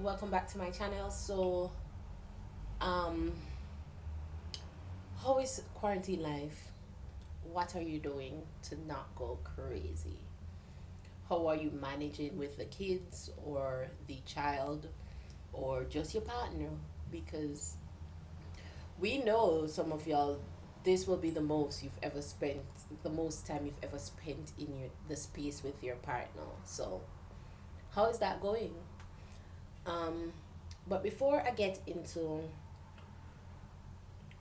welcome back to my channel. Um, how is quarantine life? What are you doing to not go crazy? How are you managing with the kids or the child or just your partner? Because we know some of y'all, this will be the most you've ever spent, the most time you've ever spent in the space with your partner. So, how is that going? Um, but before I get into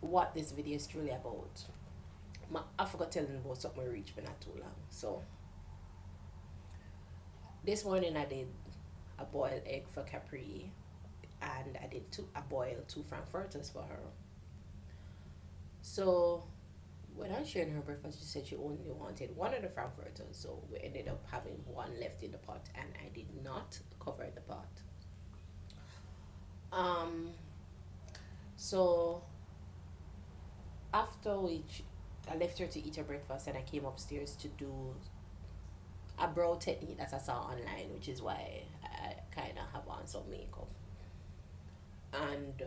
what this video is truly about, I forgot telling about something we reached, but not too long. So this morning I did a boiled egg for Capri, and I boiled two frankfurters for her. So when I shared her breakfast, she said she only wanted one of the frankfurters, so we ended up having one left in the pot, and I did not cover the pot. Um, so after which I left her to eat her breakfast, and I came upstairs to do a brow technique that I saw online, which is why I kind of have on some makeup. And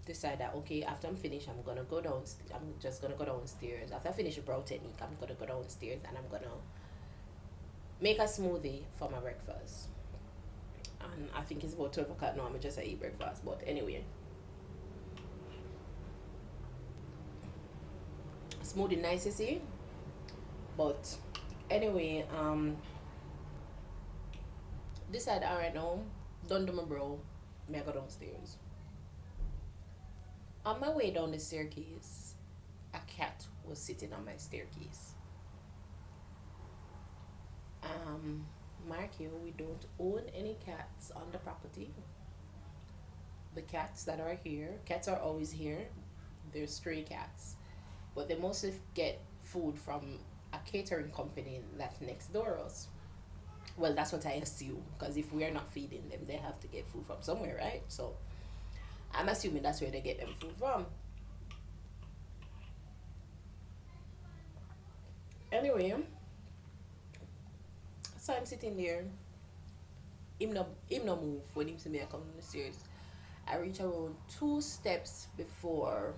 decide that okay, after I'm finished, I'm gonna go downstairs. I'm just gonna go downstairs. After I finish the brow technique, I'm gonna go downstairs and I'm gonna make a smoothie for my breakfast. And I think it's about 12 o'clock now. I'm just eat breakfast, but anyway, smoothie nice to see. But anyway, decide alright now. Done do my brow. May I go downstairs. On my way down the staircase, a cat was sitting on my staircase. Mark you, we don't own any cats on the property. The cats that are here, cats are always here. They're stray cats, but they mostly get food from a catering company that's next door us. Well, that's what I assume, because if we are not feeding them, they have to get food from somewhere, right? So I'm assuming that's where they get them food from. Anyway, so I'm sitting there. Him no move when him see me I come down the stairs. I reach around two steps before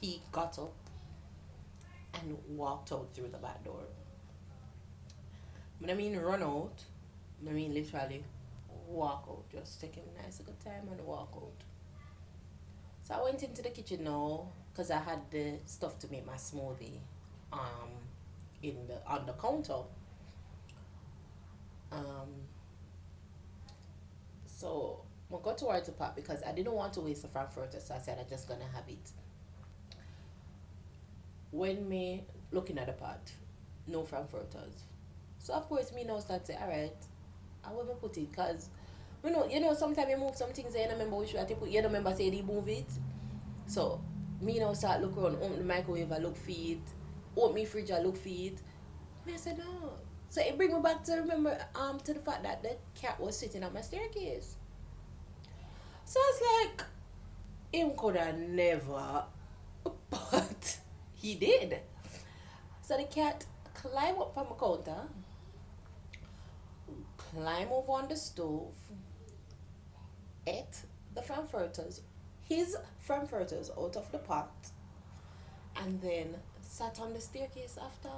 he got up and walked out through the back door. When I mean run out, I mean literally walk out. Just take him a nice good time and walk out. So I went into the kitchen now because I had the stuff to make my smoothie in the on the counter. Um, so I got towards the pot because I didn't want to waste the frankfurter, so I said I'm just gonna have it. When me looking at the pot, no frankfurters. So of course me now start say, alright, I will put it because sometimes you move some things and you don't remember which way to put. You don't remember say you move it. So me now start look around, open the microwave, I look for it, open my fridge, I look for it. Me I said no. So it bring me back to remember to the fact that the cat was sitting on my staircase. So it's like him could have never, but he did. So the cat climb up on my counter, climb over on the stove, ate the frankfurters, his frankfurters out of the pot, and then sat on the staircase after.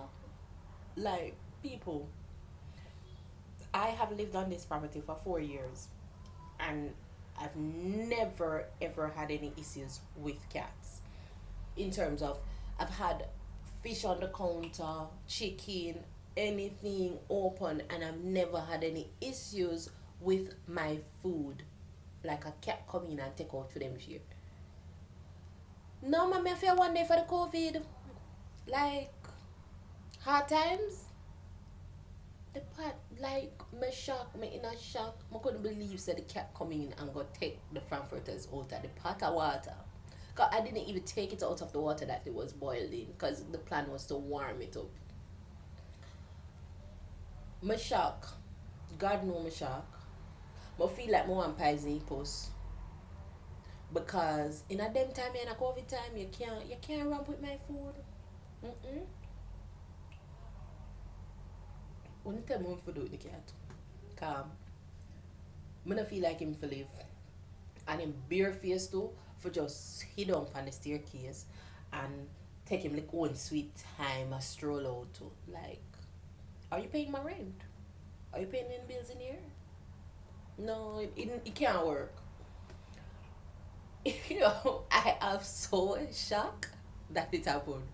Like, people, I have lived on this property for 4 years, and I've never ever had any issues with cats. In terms of, I've had fish on the counter, chicken, anything open, and I've never had any issues with my food. Like a cat come in and take out for them share. No, man, I feel one day for the COVID. Like, hard times. The pot, like, me shock, me in a shock. I couldn't believe that the cat come in and go take the frankfurters out of the pot of water. Cause I didn't even take it out of the water that it was boiled in, because the plan was to warm it up. Me shock. God know me shock. I feel like I want poison post. Because in a them time in a COVID time you can't run with my food. Wouldn't tell me what to do with the cat. Calm. I don't feel like him for live. And him bare face too for just hit on the staircase and take him like one sweet time a stroll out too. Like, are you paying my rent? Are you paying any bills in here? No, it can't work. I am so shocked that it happened.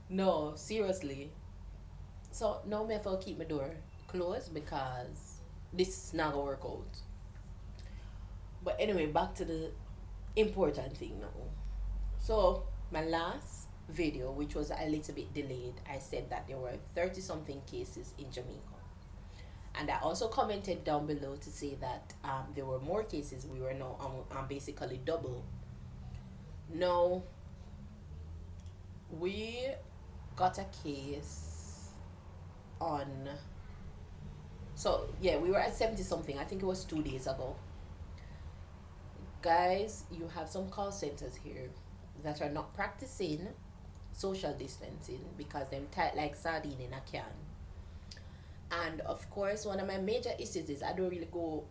No, seriously. So now me have to keep my door closed because this not gonna work out. But anyway, back to the important thing now. So my last video, which was a little bit delayed, I said that there were 30 something cases in Jamaica. And I also commented down below to say that there were more cases. We were now on basically double. No, we got a case on. So yeah, we were at 70 something. I think it was 2 days ago. Guys, you have some call centers here that are not practicing social distancing because them tight like sardine in a can. And of course, one of my major issues is I don't really go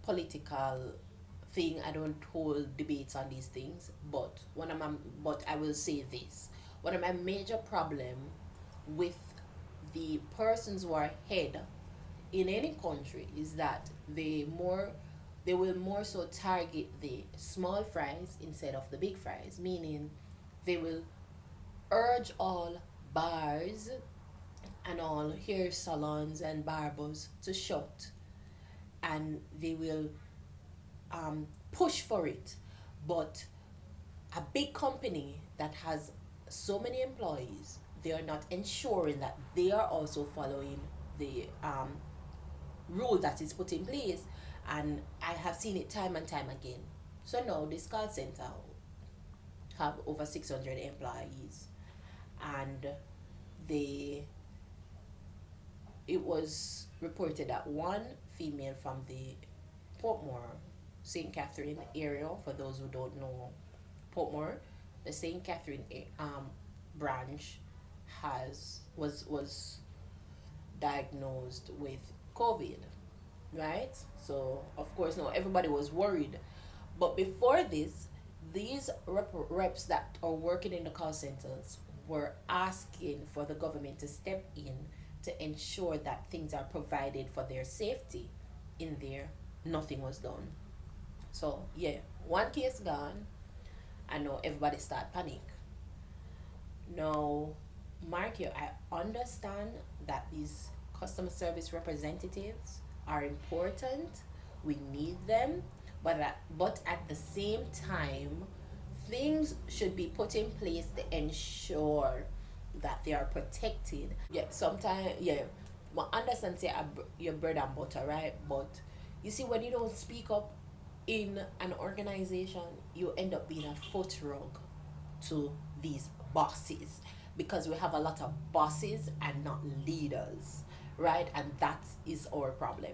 political thing. I don't hold debates on these things. But I will say this: one of my major problem with the persons who are head in any country is that they will more so target the small fries instead of the big fries, meaning they will urge all bars and all hair salons and barbers to shut, and they will push for it. But a big company that has so many employees, they are not ensuring that they are also following the rule that is put in place. And I have seen it time and time again. So now this call center have over 600 employees, and it was reported that one female from the Portmore, St. Catherine area, for those who don't know Portmore, the St. Catherine branch was diagnosed with COVID, right? So of course now everybody was worried. But before this, these reps that are working in the call centers were asking for the government to step in to ensure that things are provided for their safety. In there, nothing was done. So yeah, one case gone, and now everybody start panic. Now, Mark, I understand that these customer service representatives are important. We need them, but at the same time, things should be put in place to ensure that they are protected. Yeah, sometimes, yeah, I understand say your bread and butter, right? But you see, when you don't speak up in an organization, you end up being a foot rug to these bosses, because we have a lot of bosses and not leaders, right? And that is our problem.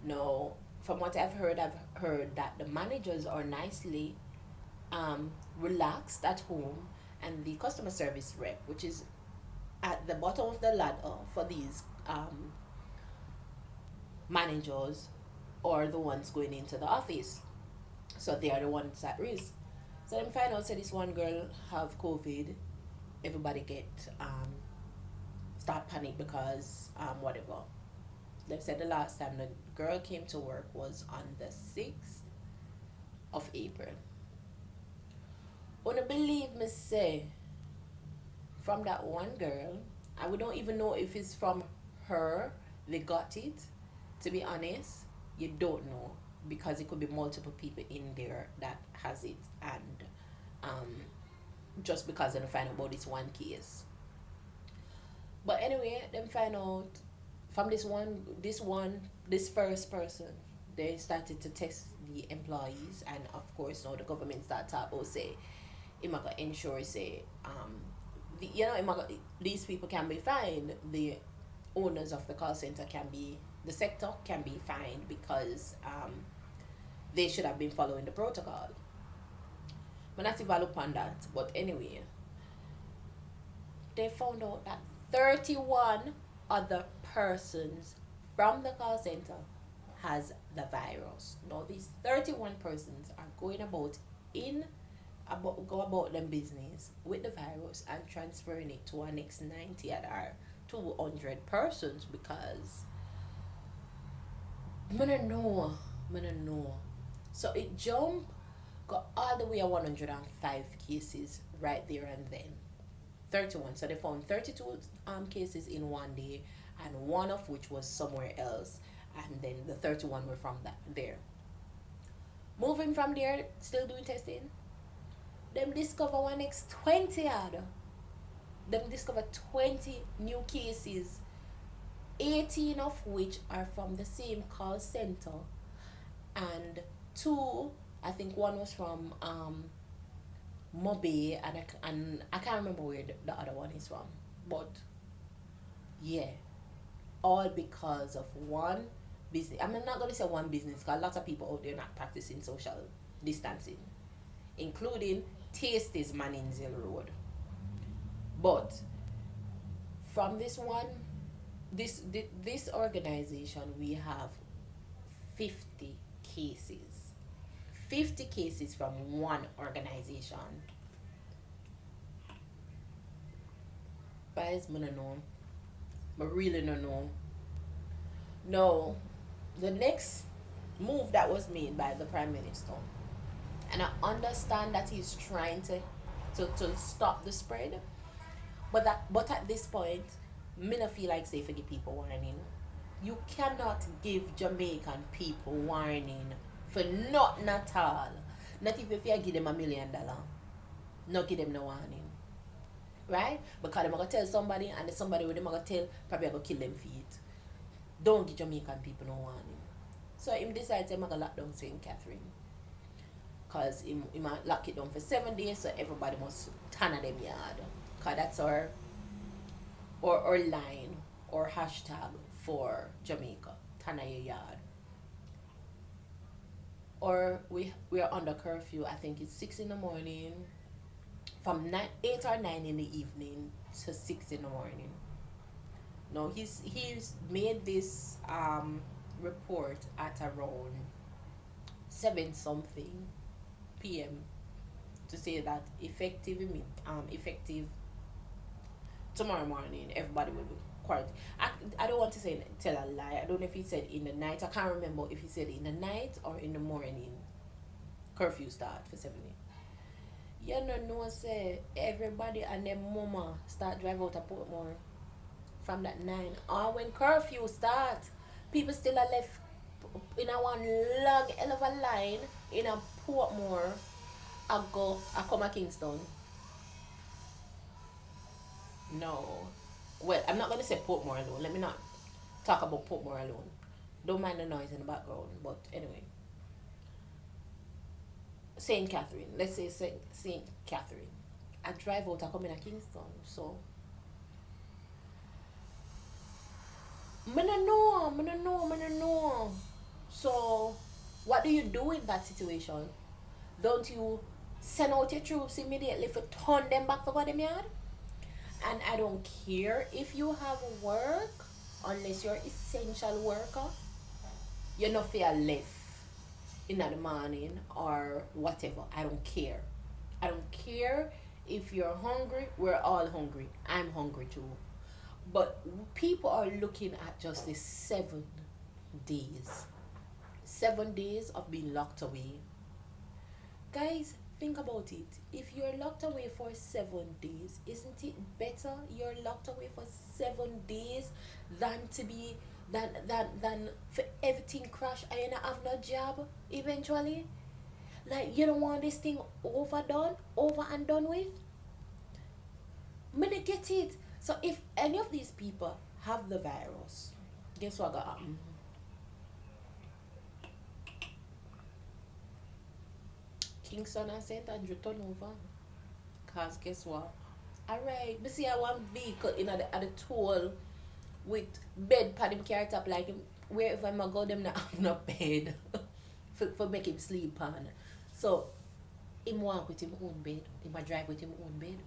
Now, from what I've heard that the managers are nicely relaxed at home, and the customer service rep, which is at the bottom of the ladder for these managers, are the ones going into the office, so they are the ones at risk. So then find out, say this one girl have COVID, everybody get start panic because whatever. They said the last time the girl came to work was on the 6th of April. Wanna believe me say, from that one girl, and we don't even know if it's from her they got it, to be honest. You don't know, because it could be multiple people in there that has it, and just because they don't find out about this one case. But anyway, then find out from this first person, they started to test the employees, and of course now the government start talk about say it might ensure say these people can be fined, the owners of the call center the sector can be fined, because they should have been following the protocol. But not even look on that. But anyway, they found out that 31 other persons from the call center has the virus. Now these 31 persons are going about in about go about them business with the virus and transferring it to our next 90 at our 200 persons because I don't know. I don't know. So it jumped, got all the way at 105 cases right there and then. 31. So they found 32 cases in one day, and one of which was somewhere else, and then the 31 were from that there. Moving from there, still doing testing. Them discover one next 20 other. Them discover 20 new cases, 18 of which are from the same call center, and two, I think one was from Mobe, and I can't remember where the other one is from, but yeah, all because of one business. I'm not gonna say one business because a lot of people out there not practicing social distancing, including Tasties Man in Zell Road. But from this one, this organization, we have 50 cases. 50 cases from one organization. Guys, I don't know. I really don't know. No, the next move that was made by the Prime Minister, and I understand that he's trying to stop the spread, but at this point, me not feel like say for give people warning. You cannot give Jamaican people warning for nothing at all. Not even if you give them $1 million. Not give them no warning. Right? Because they're going to tell somebody, and somebody with them going to tell, probably going to kill them for it. Don't give Jamaican people no warning. So him decides I'm going to lock down St. Catherine. Because he might lock it down for 7 days, so everybody must turn at them yard. Because that's our line or hashtag for Jamaica. Turn at your yard. Or we are under curfew. I think it's 6 in the morning, from 8 or 9 in the evening to 6 in the morning. No, he's made this report at around 7 something p.m. to say that effective tomorrow morning everybody will be quiet. I don't want to tell a lie. I don't know if he said in the night. I can't remember if he said in the night or in the morning. Curfew start for 7 a.m. You know, say everybody and their mama start drive out of Portmore from that 9. Or when curfew start, people still are left in a one long hell of a line in a Portmore. I come to Kingston. No. Well, I'm not going to say Portmore alone. Let me not talk about Portmore alone. Don't mind the noise in the background. But anyway. St. Catherine. Let's say St. Catherine. I drive out, I come in Kingston. So, I don't know. So, what do you do in that situation? Don't you send out your troops immediately for turn them back for them yard? And I don't care if you have work, unless you're essential worker, you're not fair left in the morning or whatever. I don't care. I don't care if you're hungry. We're all hungry. I'm hungry too. But people are looking at just this 7 days. 7 days of being locked away. Guys, think about it. If you're locked away for 7 days, isn't it better you're locked away for 7 days than to be than for everything crash and you not have no job eventually? Like, you don't want this thing over and done with? Me get it. So if any of these people have the virus, guess what got happen? Kingston and St. Andrew turn over. Cause guess what? Alright, but see I one vehicle in at the toll with bed pad him carry up like him, wherever I go them not have no bed for make him sleep on. So him walk with him own bed. Him a drive with him own bed.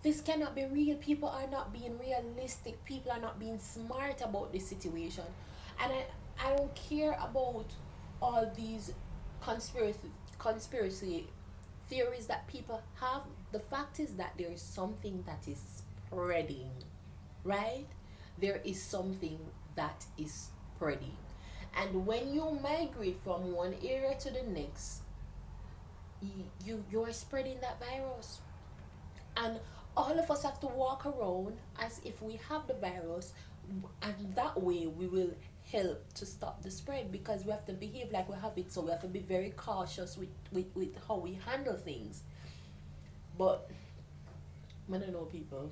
This cannot be real. People are not being realistic. People are not being smart about this situation. And I don't care about all these conspiracy theories that people have. The fact is that there is something that is spreading, right? There is something that is spreading. And when you migrate from one area to the next, you're spreading that virus. And all of us have to walk around as if we have the virus, and that way we will help to stop the spread, because we have to behave like we have it, so we have to be very cautious with how we handle things. But I don't know, people,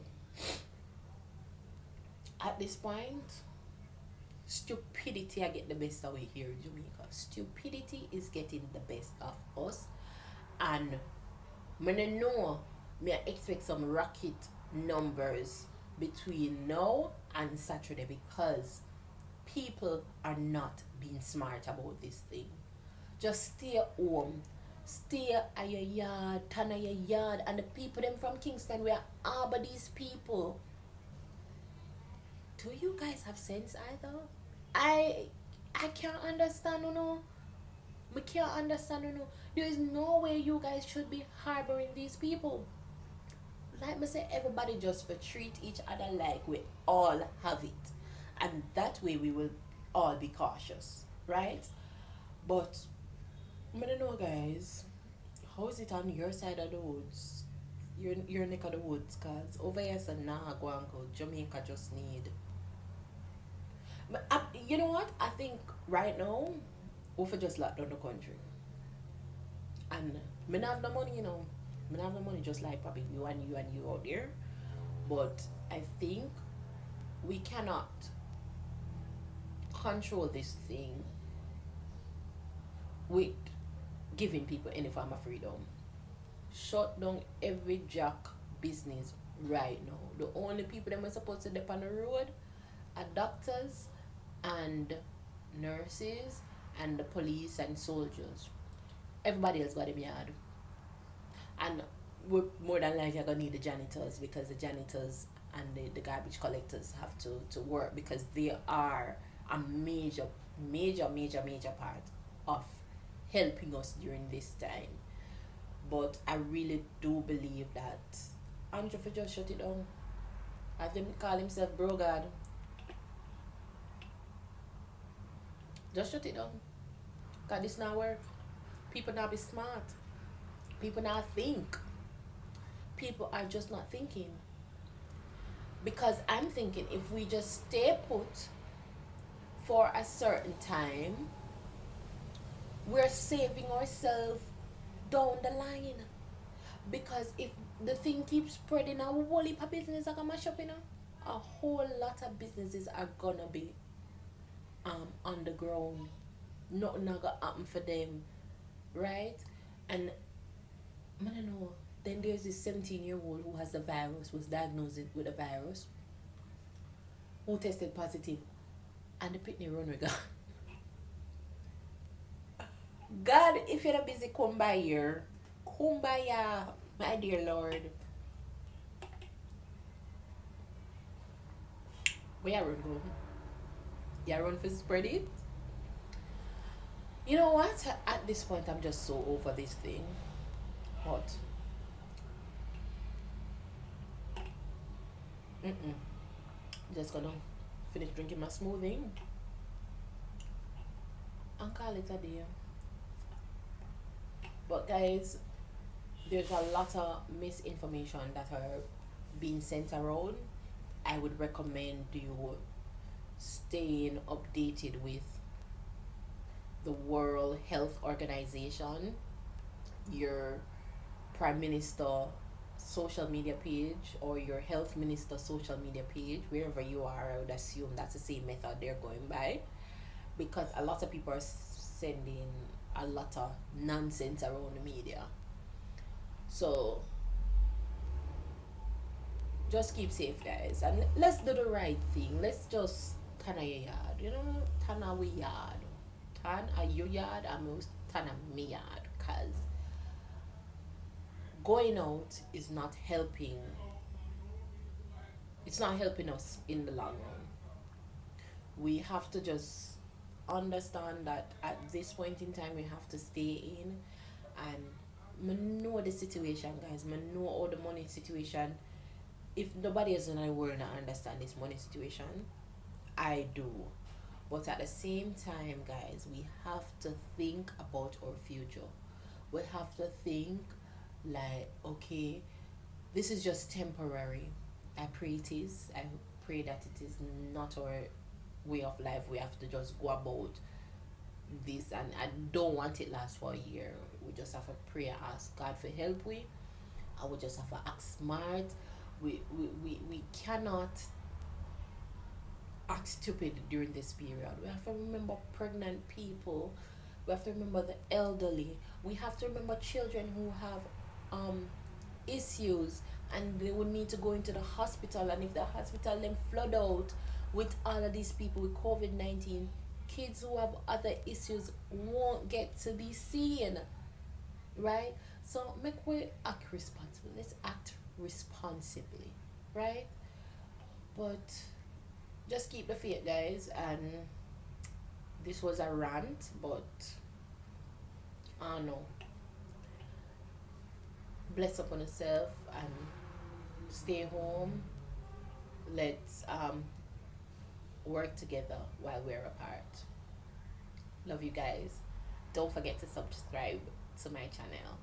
at this point, stupidity I get the best away here in Jamaica. Stupidity is getting the best of us, and I know me I expect some rocket numbers between now and Saturday, because people are not being smart about this thing. Just stay home, stay at your yard, turn at your yard, and the people them from Kingston, we harbor these people. Do you guys have sense either? I I can't understand, you know. We can't understand, you know. There is no way you guys should be harboring these people. Like me say, everybody just for treat each other like we all have it, and that way we will all be cautious, right? But I don't know, guys. How is it on your side of the woods? Your neck of the woods, cause over here, so nah, go and go. Jamaica just need. But you know what? I think right now we for just lock down the country, and me not have the money, you know. Me not have the money, just like probably you out there. But I think we cannot control this thing with giving people any form of freedom. Shut down every jack business right now. The only people that are supposed to dip on the road are doctors and nurses and the police and soldiers. Everybody else got them yard. And we're more than likely gonna need the janitors, because the janitors and the garbage collectors have to work, because they are a major part of helping us during this time. But I really do believe that Andrew for just shut it down. I think call himself bro God. Just shut it down. Cause this not work. People not be smart. People not think. People are just not thinking. Because I'm thinking if we just stay put for a certain time, we're saving ourselves down the line. Because if the thing keeps spreading, a whole heap of business are gonna mash up, you know. A whole lot of businesses are gonna be on the ground. Nothing gonna happen for them, right? And I don't know. Then there's this 17-year-old who has the virus, was diagnosed with the virus, who tested positive, and the pitney run with God. God, if you're not busy, come by here. Come by here, my dear Lord. Where you run go? You run for spread it? You know what? At this point, I'm just so over this thing. But just gonna finish drinking my smoothie and call it a day. But guys, there's a lot of misinformation that are being sent around. I would recommend you staying updated with the World Health Organization, your Prime Minister social media page, or your Health Minister social media page, wherever you are. I would assume that's the same method they're going by, because a lot of people are sending a lot of nonsense around the media. So just keep safe, guys, and let's do the right thing. Let's just turn a yard, you know, turn our yard, turn a your yard, and most turn a me yard, cause going out is not helping. It's not helping us in the long run. We have to just understand that at this point in time we have to stay in, and me know the situation, guys. Me know all the money situation. If nobody else in the world not understand this money situation, I do. But at the same time, guys, we have to think about our future. We have to think like, okay, this is just temporary. I pray it is. I pray that it is not our way of life. We have to just go about this, and I don't want it last for a year. We just have to pray, ask God for help. I would just have to act smart. We cannot act stupid during this period. We have to remember pregnant people. We have to remember the elderly. We have to remember children who have um issues, and they would need to go into the hospital, and if the hospital then flood out with all of these people with COVID-19, kids who have other issues won't get to be seen, right? So make we act responsibly. Let's act responsibly, right? But just keep the faith, guys. And this was a rant, but I don't know. Bless upon yourself and stay home. Let's work together while we're apart. Love you guys. Don't forget to subscribe to my channel.